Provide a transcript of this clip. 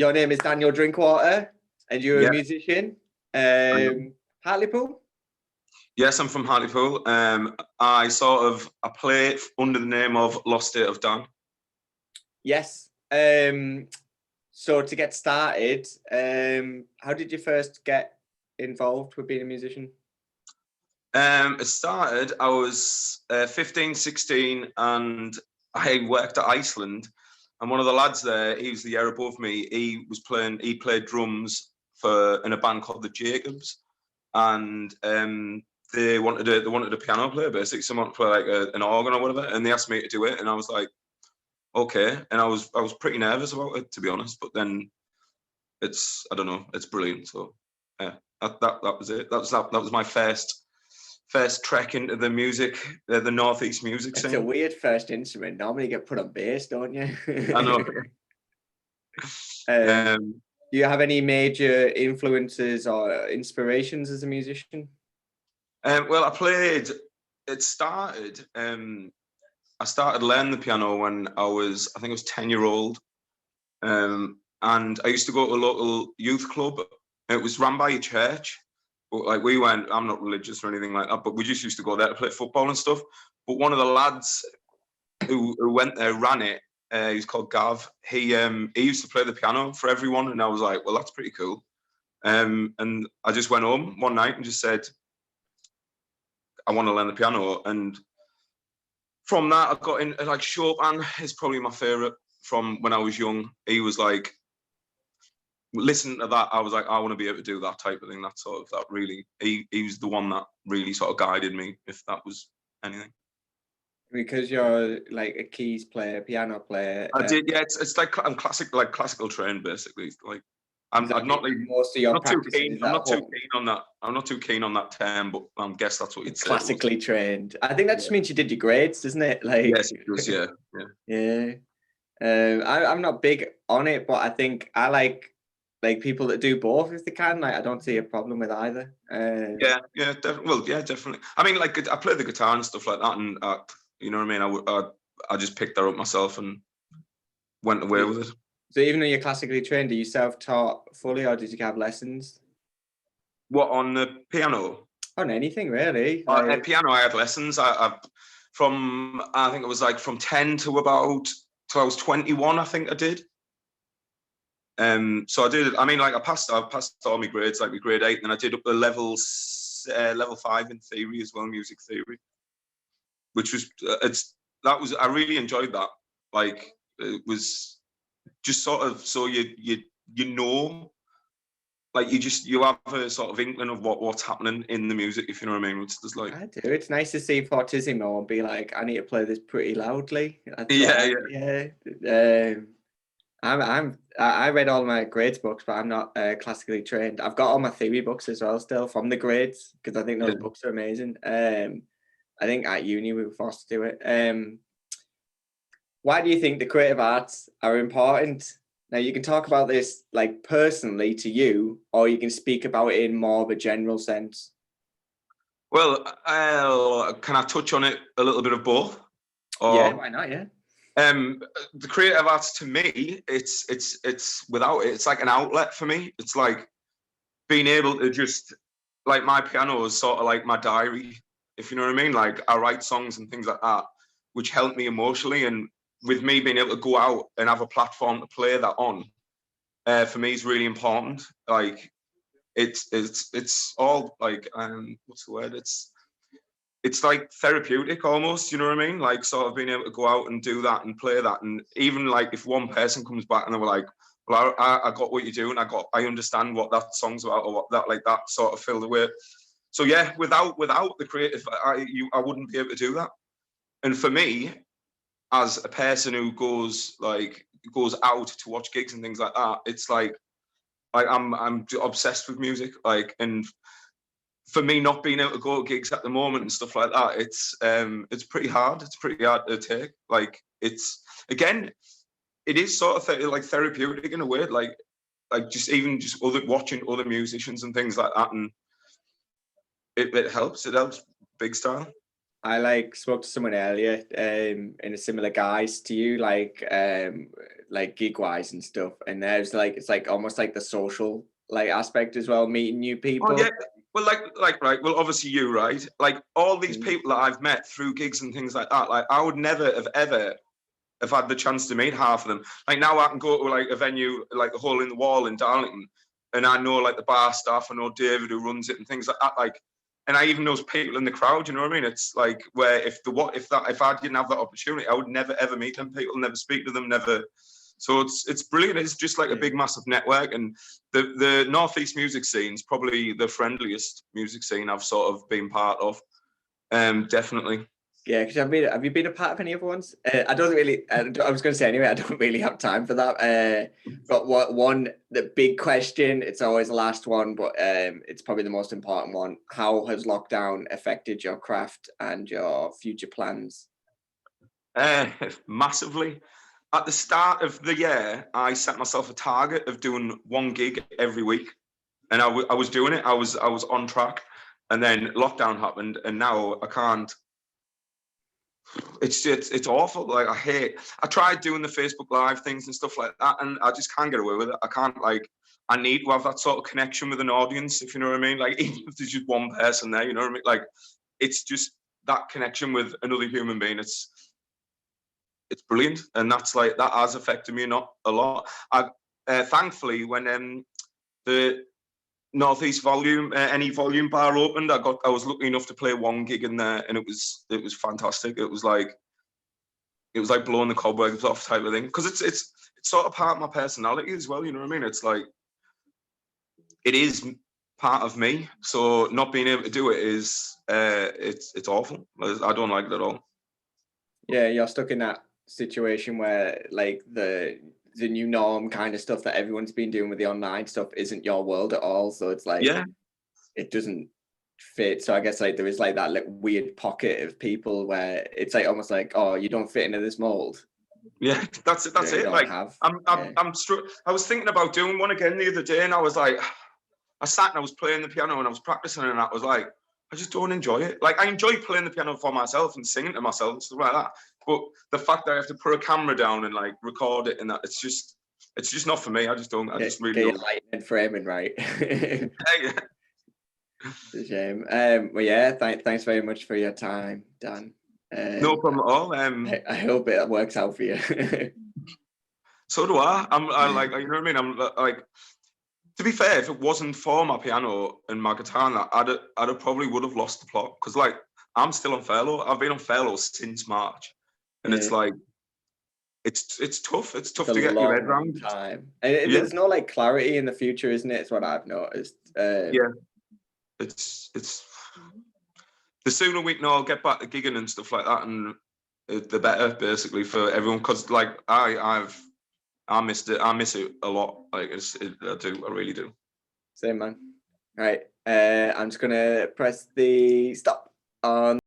Your name is Daniel Drinkwater, and you're a musician. Hartlepool? Yes, I'm from Hartlepool. I play under the name of Lost State of Dan. Yes. So to get started, how did you first get involved with being a musician? It started, I was 15, 16, and I worked at Iceland. And one of the lads there, he was the year above me. He played drums in a band called the Jacobs, and they wanted a piano player, basically, someone to play like an organ or whatever. And they asked me to do it, and I was like, okay. And I was pretty nervous about it, to be honest. But then it's brilliant. So yeah, that was it. That was my first trek into the music, the Northeast music scene. It's a weird first instrument. Normally you get put on bass, don't you? I know. Do you have any major influences or inspirations as a musician? Well, I started learning the piano when I think I was 10-year-old. And I used to go to a local youth club. It was run by a church. But like I'm not religious or anything like that, but we just used to go there to play football and stuff. But one of the lads who went there ran it. He's called Gav. He used to play the piano for everyone, and I was like, well, that's pretty cool. And I just went home one night and just said, I want to learn the piano. And from that, I got in, like, Chopin is probably my favorite from when I was young. He was like, listening to that, I was like, I want to be able to do that type of thing. He was the one that really sort of guided me, if that was anything. Because you're like a keys player, piano player. I did, yeah. It's like I'm classical trained, basically. Like I'm not like most of your practice. I'm not too keen on that. I'm not too keen on that term, but I guess that's what you'd say. Classically trained. I think that just means you did your grades, doesn't it? Like, yes, it does. Yeah. Yeah. I'm not big on it, but I think I like people that do both if they can. Like, I don't see a problem with either. Definitely. I mean, like, I play the guitar and stuff like that, and you know what I mean. I just picked that up myself and went away with it. So even though you're classically trained, are you self-taught fully, or did you have lessons? What, on the piano? On anything really. At piano, I had lessons. I think it was like from 10 to till I was 21. I think I did. So I did. I mean, like, I passed all my grades, like my grade 8, and then I did up the level 5 in theory as well, music theory, which was I really enjoyed that. Like, it was just sort of, so you know, like, you have a sort of inkling of what's happening in the music, if you know what I mean. It's just like, I do. It's nice to see Fortissimo and be like, I need to play this pretty loudly. Yeah. I read all my grades books, but I'm not classically trained. I've got all my theory books as well still from the grades, because I think those books are amazing. I think at uni we were forced to do it. Why do you think the creative arts are important? Now, you can talk about this like personally to you, or you can speak about it in more of a general sense. Well, can I touch on it a little bit of both? Yeah, why not? Yeah. The creative arts, to me, it's without it, it's like an outlet for me. It's like being able to just, like, my piano is sort of like my diary, if you know what I mean. Like, I write songs and things like that, which help me emotionally, and with me being able to go out and have a platform to play that on, for me, is really important. Like, it's all like, what's the word? It's like therapeutic almost, you know what I mean? Like, sort of being able to go out and do that and play that. And even like if one person comes back and they were like, well, I got what you're doing, I understand what that song's about, or what that sort of filled away. So yeah, without the creative, I wouldn't be able to do that. And for me, as a person who goes out to watch gigs and things like that, it's like I'm obsessed with music. Like, and for me, not being able to go to gigs at the moment and stuff like that, it's pretty hard. It's pretty hard to take. Like, it's, again, it is sort of like therapeutic in a way. Like just watching other musicians and things like that, and it helps. It helps big style. I like spoke to someone earlier in a similar guise to you, like gig wise and stuff. And there's like it's like almost like the social like aspect as well, meeting new Oh people. yeah. Well, right. Well, obviously you, right? Like all these Mm. people that I've met through gigs and things like that. Like I would never have ever have had the chance to meet half of them. Like now I can go to like a venue like the Hole in the Wall in Darlington, and I know like the bar staff, I know David who runs it and things like that. Like, and I even know people in the crowd. You know what I mean? It's like where if I didn't have that opportunity, I would never ever meet them people, never speak to them, never. So it's brilliant. It's just like a big massive network, and the Northeast music scene is probably the friendliest music scene I've sort of been part of. Definitely. Yeah, because have you been a part of any other ones? I don't really. I was going to say anyway. I don't really have time for that. But the big question? It's always the last one, but it's probably the most important one. How has lockdown affected your craft and your future plans? Massively. At the start of the year, I set myself a target of doing one gig every week, and I was doing it. I was on track, and then lockdown happened, and now I can't. It's awful. Like I tried doing the Facebook Live things and stuff like that, and I just can't get away with it. I can't like. I need to have that sort of connection with an audience, if you know what I mean. Like even if there's just one person there, you know what I mean. Like it's just that connection with another human being. It's brilliant, and that has affected me not a lot. I thankfully when the Northeast Volume any volume bar opened, I was lucky enough to play one gig in there, and it was fantastic. It was like blowing the cobwebs off type of thing, because it's sort of part of my personality as well. You know what I mean? It's like it is part of me. So not being able to do it is it's awful. I don't like it at all. Yeah, you're stuck in that situation where like the new norm kind of stuff that everyone's been doing with the online stuff isn't your world at all. So it's like it doesn't fit. So I guess like there is like that like weird pocket of people where it's like almost like, oh, you don't fit into this mold. Yeah, that's it. That's it. Like I'm struck. I was thinking about doing one again the other day, and I was like, I sat and I was playing the piano and I was practicing, and I was like, I just don't enjoy it. Like I enjoy playing the piano for myself and singing to myself and stuff like that. But the fact that I have to put a camera down and like record it and that, it's just not for me. I just don't. I just really get your lighting and framing right. Yeah. It's a shame. Well, yeah. Thanks very much for your time, Dan. No problem at all. I hope it works out for you. So do I. I like, you know what I mean. I'm like, to be fair, if it wasn't for my piano and my guitar, and that, I'd probably would have lost the plot, because like I'm still on furlough. I've been on furlough since March, and it's like it's tough. It's tough to get your head around. Time. And there's no like clarity in the future, isn't it? It's what I've noticed. Yeah, it's the sooner we can all get back to gigging and stuff like that, and the better, basically, for everyone. Because like I missed it. I miss it a lot. Like I do. I really do. Same, man. All right. I'm just gonna press the stop on